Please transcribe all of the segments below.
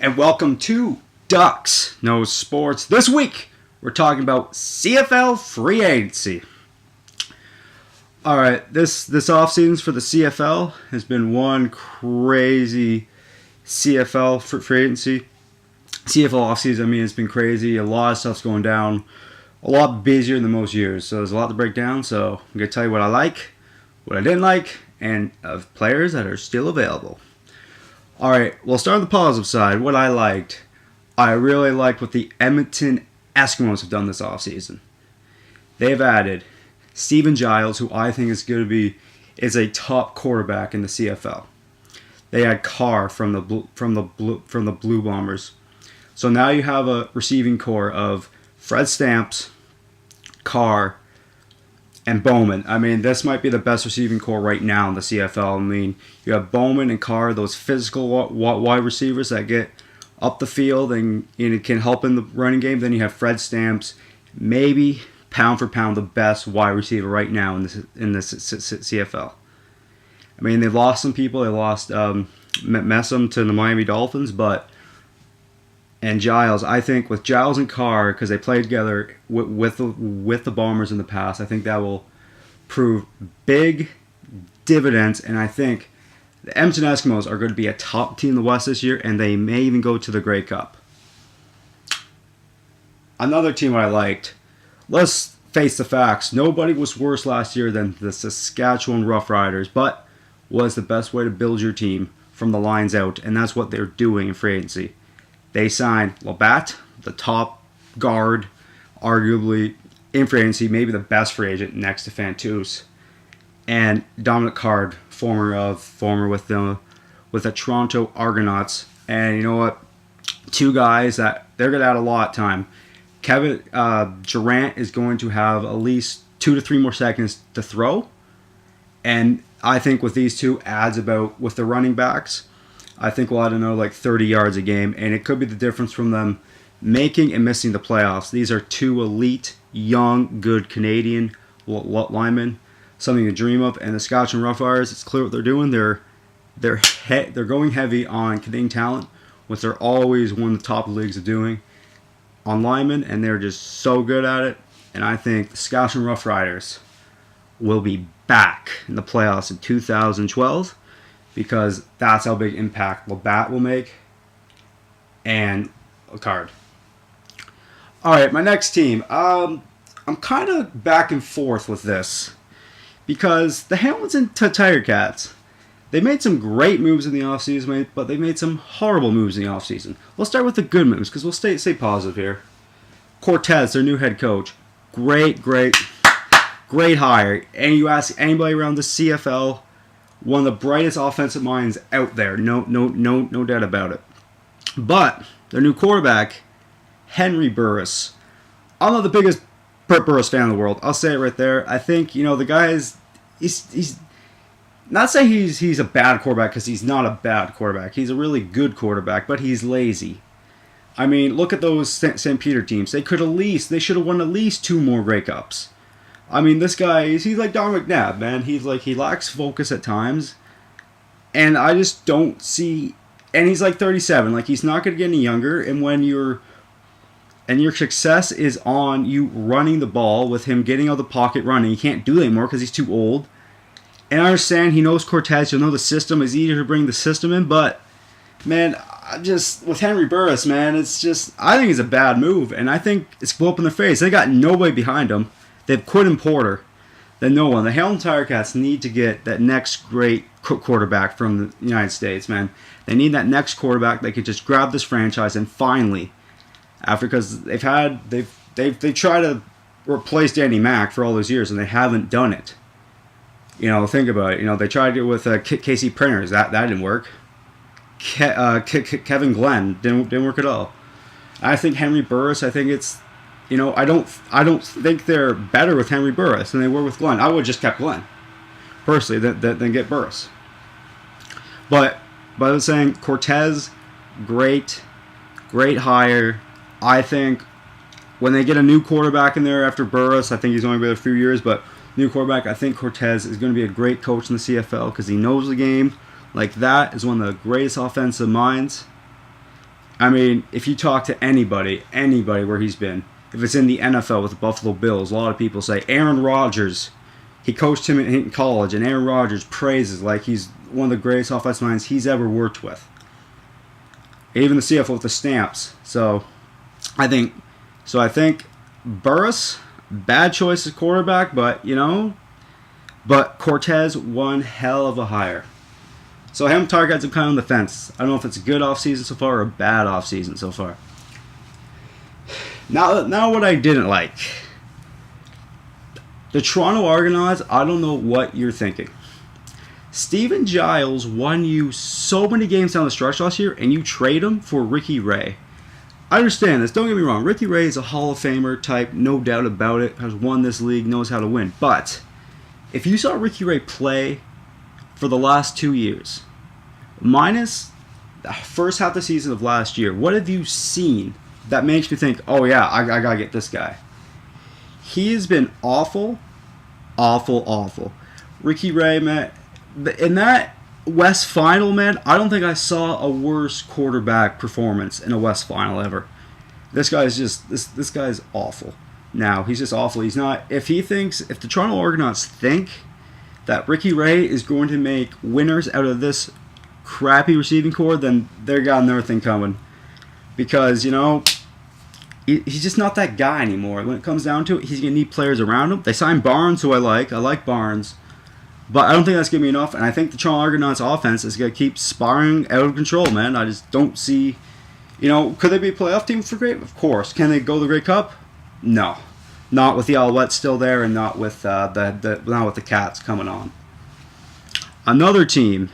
and welcome to Ducks No Sports. This week, we're talking about CFL Free Agency. Alright, this offseason for the CFL has been one crazy CFL Free Agency. CFL offseason, it's been crazy. A lot of stuff's going down. A lot busier than most years. So there's a lot to break down. So I'm going to tell you what I like, what I didn't like, and of players that are still available. Alright, we'll start on the positive side. What I liked. I really liked what the Edmonton Eskimos have done this offseason. They've added Steven Giles, who I think is a top quarterback in the CFL. They had Carr from the Blue Bombers. So now you have a receiving core of Fred Stamps, Carr, and Bowman. This might be the best receiving core right now in the CFL. You have Bowman and Carr, those physical wide receivers that get up the field and it can help in the running game. Then you have Fred Stamps, maybe pound for pound the best wide receiver right now in this CFL. They've lost some people. They lost Messam to the Miami Dolphins, and Giles, I think with Giles and Carr, because they played together with the Bombers in the past, I think that will prove big dividends. And I think the Edmonton Eskimos are going to be a top team in the West this year, and they may even go to the Grey Cup. Another team I liked, let's face the facts, nobody was worse last year than the Saskatchewan Roughriders, but was the best way to build your team from the lines out, and that's what they're doing in free agency. They signed Labatt, the top guard, arguably in free agency, maybe the best free agent next to Fantus, and Dominic Card, former with the Toronto Argonauts. And you know what? Two guys that they're going to add a lot of time. Kevin Durant is going to have at least 2 to 3 more seconds to throw, and I think with these two adds with the running backs, I think we'll add another 30 yards a game, and it could be the difference from them making and missing the playoffs. These are two elite, young, good Canadian linemen, something to dream of. And the Saskatchewan Roughriders, it's clear what they're doing. They're going heavy on Canadian talent, which they're always one of the top leagues of doing on linemen, and they're just so good at it. And I think the Saskatchewan Roughriders will be back in the playoffs in 2012. Because that's how big impact Labatt will make. And a Card. Alright, my next team. I'm kind of back and forth with this. Because the Hamilton Tiger Cats, they made some great moves in the offseason, but they made some horrible moves in the offseason. We'll start with the good moves, because we'll stay positive here. Cortez, their new head coach. Great hire. And you ask anybody around the CFL, one of the brightest offensive minds out there. No doubt about it. But their new quarterback, Henry Burris. I'm not the biggest Burris fan in the world. I'll say it right there. I think, the guy is... He's not saying he's a bad quarterback, because he's not a bad quarterback. He's a really good quarterback, but he's lazy. Look at those St. Peter teams. They should have won at least 2 more Grey Cups. This guy, he's like Don McNabb, man. He lacks focus at times. And I just don't see... And he's 37. He's not going to get any younger. And when your success is on you running the ball with him getting out of the pocket running, he can't do that anymore because he's too old. And I understand he knows Cortez. He'll know the system. It's easier to bring the system in. But, man, with Henry Burris, man, it's just... I think it's a bad move. And I think it's blow up in their face. They got nobody behind them. They have Quinton Porter. Then no one. The Hamilton Tiger Cats need to get that next great quarterback from the United States, man. They need that next quarterback that could just grab this franchise and finally, because they've tried to replace Danny Mack for all those years and they haven't done it. Think about it. They tried it with Casey Printers. That didn't work. Kevin Glenn didn't work at all. I think Henry Burris. I think it's... I don't think they're better with Henry Burris than they were with Glenn. I would have just kept Glenn, personally, than get Burris. But I was saying, Cortez, great hire. I think when they get a new quarterback in there after Burris, I think he's only been there a few years, but new quarterback, I think Cortez is going to be a great coach in the CFL because he knows the game. That is one of the greatest offensive minds. I mean, if you talk to anybody where he's been, if it's in the NFL with the Buffalo Bills, a lot of people say Aaron Rodgers. He coached him in college, and Aaron Rodgers praises like he's one of the greatest offensive minds he's ever worked with. Even the CFL with the stamps. So I think Burris, bad choice as quarterback, but Cortez, one hell of a hire. So him, Target's kind of on the fence. I don't know if it's a good offseason so far or a bad offseason so far. Now what I didn't like. The Toronto Argonauts, I don't know what you're thinking. Steven Giles won you so many games down the stretch last year, and you trade him for Ricky Ray. I understand this. Don't get me wrong. Ricky Ray is a Hall of Famer type, no doubt about it. Has won this league, knows how to win. But if you saw Ricky Ray play for the last 2 years, minus the first half of the season of last year, what have you seen that makes me think, oh yeah, I gotta get this guy? He has been awful, awful, awful. Ricky Ray, man, in that West Final, man, I don't think I saw a worse quarterback performance in a West Final ever. This guy's just this guy's awful. Now he's just awful. He's not. If the Toronto Argonauts think that Ricky Ray is going to make winners out of this crappy receiving core, then they're got another thing coming. Because he's just not that guy anymore. When it comes down to it, he's going to need players around him. They signed Barnes, who I like. I like Barnes. But I don't think that's going to be enough. And I think the Toronto Argonauts offense is going to keep spiraling out of control, man. I just don't see... could they be a playoff team for Great? Of course. Can they go to the Grey Cup? No. Not with the Alouettes still there and not with not with the Cats coming on. Another team,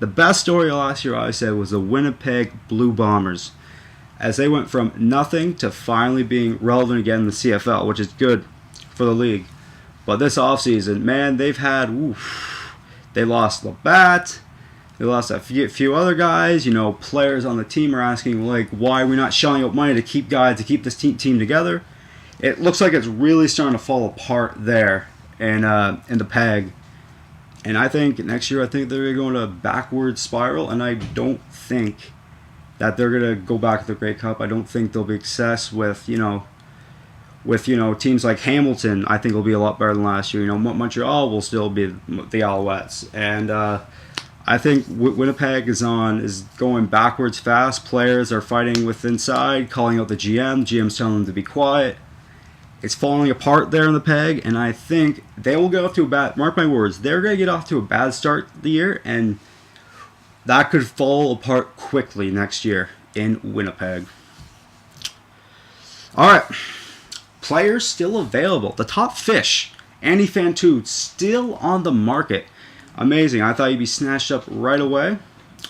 the best story last year, I said, was the Winnipeg Blue Bombers, as they went from nothing to finally being relevant again in the CFL, which is good for the league. But this offseason, man, they've had... they lost Labatt. They lost a few other guys. Players on the team are asking, why are we not shelling out money to keep guys, to keep this team together? It looks like it's really starting to fall apart there in the PEG. And I think next year, they're going to backward spiral, and I don't think that they're going to go back to the Grey Cup. I don't think there'll be success with teams like Hamilton. I think will be a lot better than last year. Montreal will still be the Alouettes, and I think Winnipeg is going backwards fast. Players are fighting with inside, calling out the GM. GM's telling them to be quiet. It's falling apart there in the PEG, and I think they will get off to a bad. Mark my words, they're going to get off to a bad start the year, and that could fall apart quickly next year in Winnipeg. All right. Players still available. The top fish, Andy Fantuz, still on the market. Amazing. I thought he'd be snatched up right away,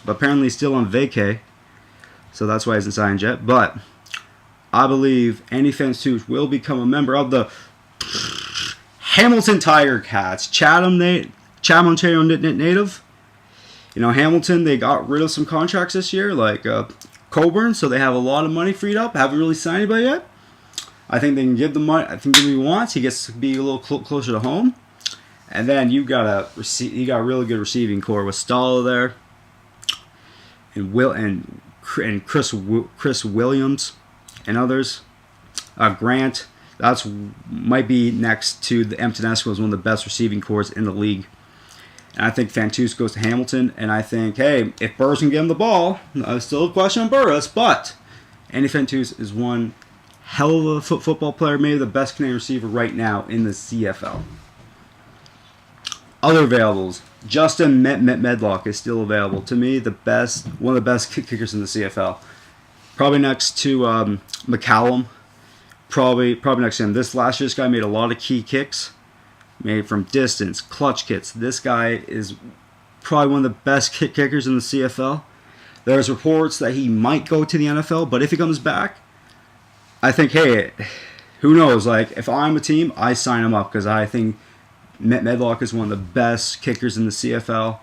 but apparently he's still on vacay, so that's why he hasn't signed yet. But I believe Andy Fantuz will become a member of the Hamilton Tiger Cats. Chatham, Ontario native. Hamilton, they got rid of some contracts this year, like Coburn, so they have a lot of money freed up. Haven't really signed anybody yet. I think they can give the money. I think he wants. He gets to be a little closer to home. And then you got a really good receiving core with Stalla there, and Chris Williams and others. Grant, might be next to the Empton Eskimos, one of the best receiving cores in the league. And I think Fantuz goes to Hamilton, and I think, hey, if Burris can get him the ball, still a question on Burris, but Andy Fantuz is one hell of a football player, maybe the best Canadian receiver right now in the CFL. Other availables, Justin Medlock is still available. To me, one of the best kickers in the CFL. Probably next to McCallum. Probably next to him. This guy made a lot of key kicks, made from distance, clutch kicks. This guy is probably one of the best kickers in the CFL. There's reports that he might go to the NFL, but if he comes back, I think, hey, who knows? If I'm a team, I sign him up because I think Medlock is one of the best kickers in the CFL,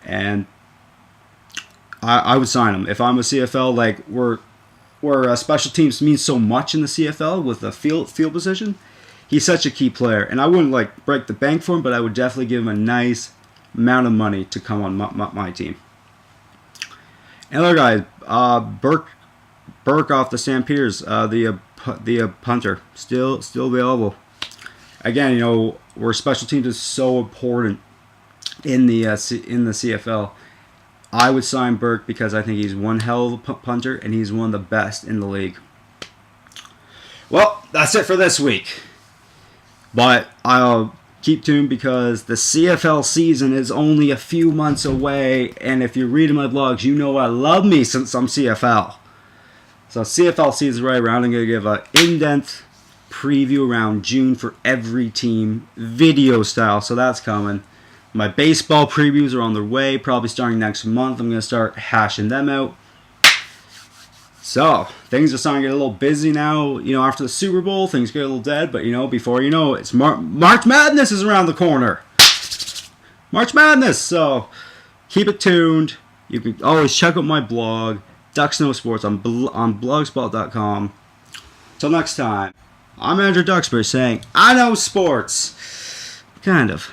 and I would sign him if I'm a CFL. Where special teams means so much in the CFL with the field position, he's such a key player, and I wouldn't break the bank for him, but I would definitely give him a nice amount of money to come on my team. And other guys, Burke off the Stampeders, the punter, still available. Again, you know, where special teams is so important in the CFL. I would sign Burke because I think he's one hell of a punter and he's one of the best in the league. Well, that's it for this week. But I'll keep tuned because the CFL season is only a few months away, and if you're reading my blogs, you know I love me some CFL. So CFL season right around. I'm going to give an in-depth preview around June for every team, video style, so that's coming. My baseball previews are on their way, probably starting next month. I'm going to start hashing them out. So, things are starting to get a little busy now. You know, after the Super Bowl, things get a little dead. But, you know, before you know it, it's March Madness is around the corner. March Madness! So, keep it tuned. You can always check out my blog, Ducks Know Sports, on blogspot.com. Till next time, I'm Andrew Duxbury saying, I know sports. Kind of.